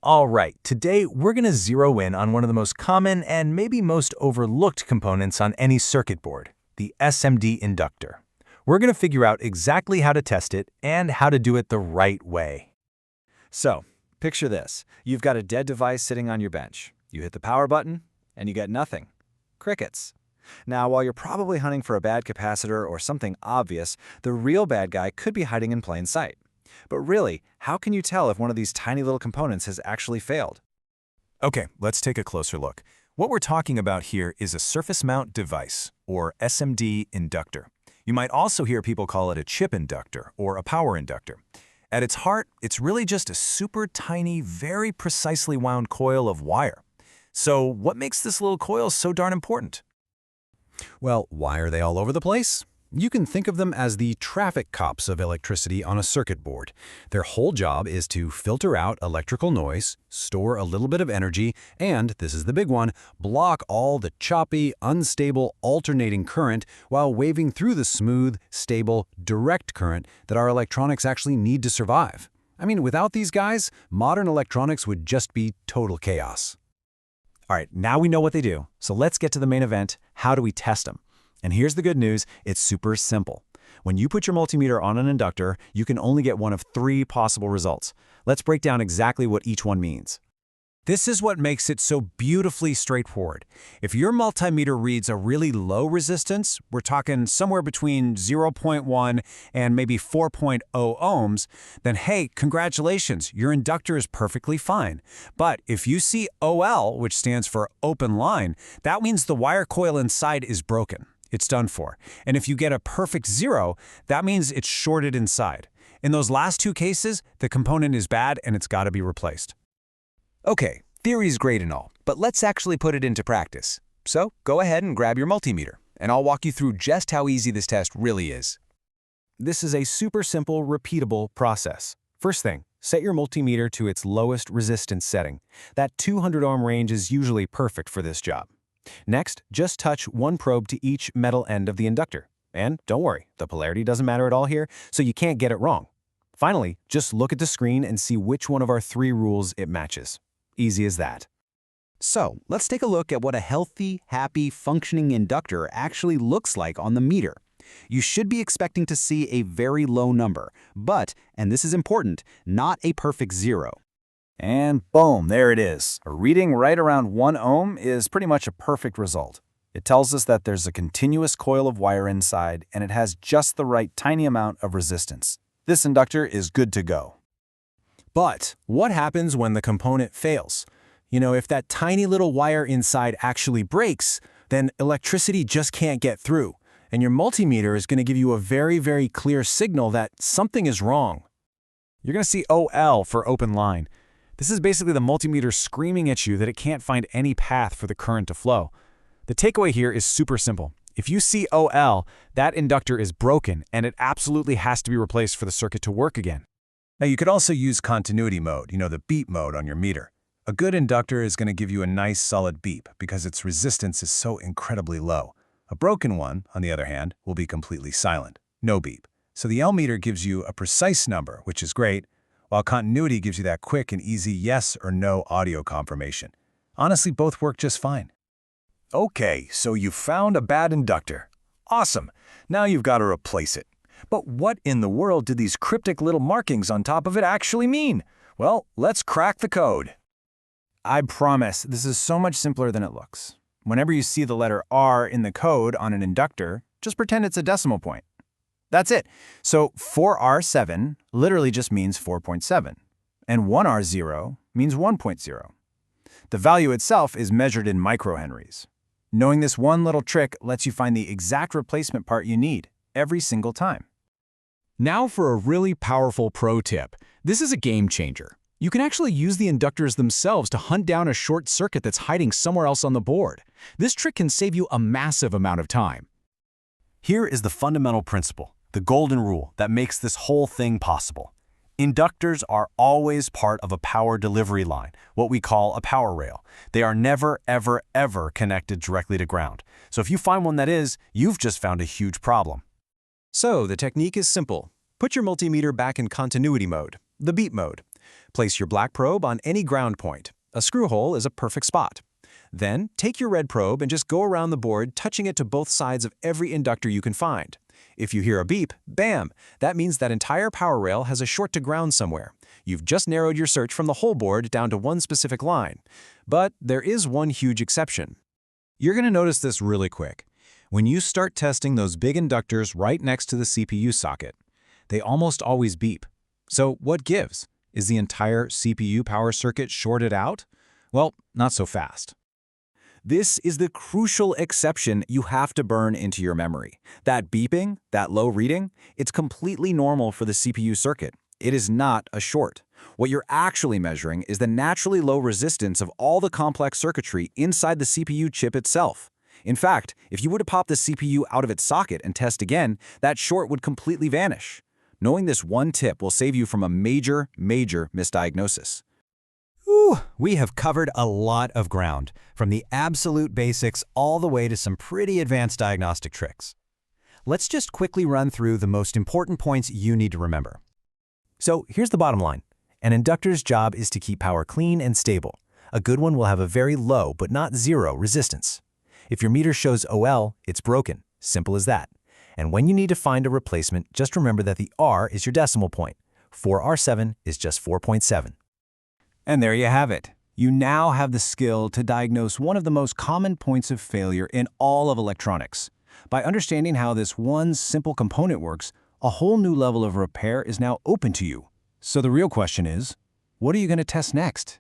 All right, today we're going to zero in on one of the most common and maybe most overlooked components on any circuit board, the SMD inductor. We're going to figure out exactly how to test it and how to do it the right way. So, picture this. You've got a dead device sitting on your bench. You hit the power button, and you get nothing. Crickets. Now, while you're probably hunting for a bad capacitor or something obvious, the real bad guy could be hiding in plain sight. But really, how can you tell if one of these tiny little components has actually failed? Okay, let's take a closer look. What we're talking about here is a surface mount device, or SMD inductor. You might also hear people call it a chip inductor or a power inductor. At its heart, it's really just a super tiny, very precisely wound coil of wire. So what makes this little coil so darn important? Well, why are they all over the place? You can think of them as the traffic cops of electricity on a circuit board. Their whole job is to filter out electrical noise, store a little bit of energy, and, this is the big one, block all the choppy, unstable, alternating current while waving through the smooth, stable, direct current that our electronics actually need to survive. I mean, without these guys, modern electronics would just be total chaos. All right, now we know what they do, so let's get to the main event. How do we test them? And here's the good news, it's super simple. When you put your multimeter on an inductor, you can only get one of 3 possible results. Let's break down exactly what each one means. This is what makes it so beautifully straightforward. If your multimeter reads a really low resistance, we're talking somewhere between 0.1 and maybe 4.0 ohms, then hey, congratulations, your inductor is perfectly fine. But if you see OL, which stands for open line, that means the wire coil inside is broken. It's done for. And if you get a perfect 0, that means it's shorted inside. In those last 2 cases, the component is bad and it's got to be replaced. Okay, theory's great and all, but let's actually put it into practice. So go ahead and grab your multimeter, and I'll walk you through just how easy this test really is. This is a super simple, repeatable process. First thing, set your multimeter to its lowest resistance setting. That 200 ohm range is usually perfect for this job. Next, just touch one probe to each metal end of the inductor. And don't worry, the polarity doesn't matter at all here, so you can't get it wrong. Finally, just look at the screen and see which one of our 3 rules it matches. Easy as that. So, let's take a look at what a healthy, happy, functioning inductor actually looks like on the meter. You should be expecting to see a very low number, but, and this is important, not a perfect 0. And boom, there it is. A reading right around 1 ohm is pretty much a perfect result. It tells us that there's a continuous coil of wire inside, and it has just the right tiny amount of resistance. This inductor is good to go. But what happens when the component fails? You know, if that tiny little wire inside actually breaks, then electricity just can't get through, and your multimeter is going to give you a very, very clear signal that something is wrong. You're going to see OL for open line. This is basically the multimeter screaming at you that it can't find any path for the current to flow. The takeaway here is super simple. If you see OL, that inductor is broken, and it absolutely has to be replaced for the circuit to work again. Now, you could also use continuity mode, the beep mode on your meter. A good inductor is going to give you a nice solid beep because its resistance is so incredibly low. A broken one, on the other hand, will be completely silent, no beep. So the L meter gives you a precise number, which is great, while continuity gives you that quick and easy yes or no audio confirmation. Honestly, both work just fine. Okay, so you found a bad inductor. Awesome. Now you've got to replace it. But what in the world do these cryptic little markings on top of it actually mean? Well, let's crack the code. I promise, this is so much simpler than it looks. Whenever you see the letter R in the code on an inductor, just pretend it's a decimal point. That's it. So 4R7 literally just means 4.7, and 1R0 means 1.0. The value itself is measured in microhenries. Knowing this one little trick lets you find the exact replacement part you need every single time. Now for a really powerful pro tip. This is a game changer. You can actually use the inductors themselves to hunt down a short circuit that's hiding somewhere else on the board. This trick can save you a massive amount of time. Here is the fundamental principle, the golden rule that makes this whole thing possible. Inductors are always part of a power delivery line, what we call a power rail. They are never, ever, ever connected directly to ground. So if you find one that is, you've just found a huge problem. So the technique is simple. Put your multimeter back in continuity mode, the beep mode. Place your black probe on any ground point. A screw hole is a perfect spot. Then, take your red probe and just go around the board, touching it to both sides of every inductor you can find. If you hear a beep, bam! That means that entire power rail has a short to ground somewhere. You've just narrowed your search from the whole board down to one specific line. But there is one huge exception. You're going to notice this really quick. When you start testing those big inductors right next to the CPU socket, they almost always beep. So what gives? Is the entire CPU power circuit shorted out? Well, not so fast. This is the crucial exception you have to burn into your memory. That beeping, that low reading, it's completely normal for the CPU circuit. It is not a short. What you're actually measuring is the naturally low resistance of all the complex circuitry inside the CPU chip itself. In fact, if you were to pop the CPU out of its socket and test again, that short would completely vanish. Knowing this one tip will save you from a major misdiagnosis. Whew, we have covered a lot of ground, from the absolute basics all the way to some pretty advanced diagnostic tricks. Let's just quickly run through the most important points you need to remember. So here's the bottom line. An inductor's job is to keep power clean and stable. A good one will have a very low but not zero resistance. If your meter shows OL, it's broken. Simple as that. And when you need to find a replacement, just remember that the R is your decimal point. 4R7 is just 4.7. And there you have it. You now have the skill to diagnose one of the most common points of failure in all of electronics. By understanding how this one simple component works, a whole new level of repair is now open to you. So the real question is, what are you going to test next?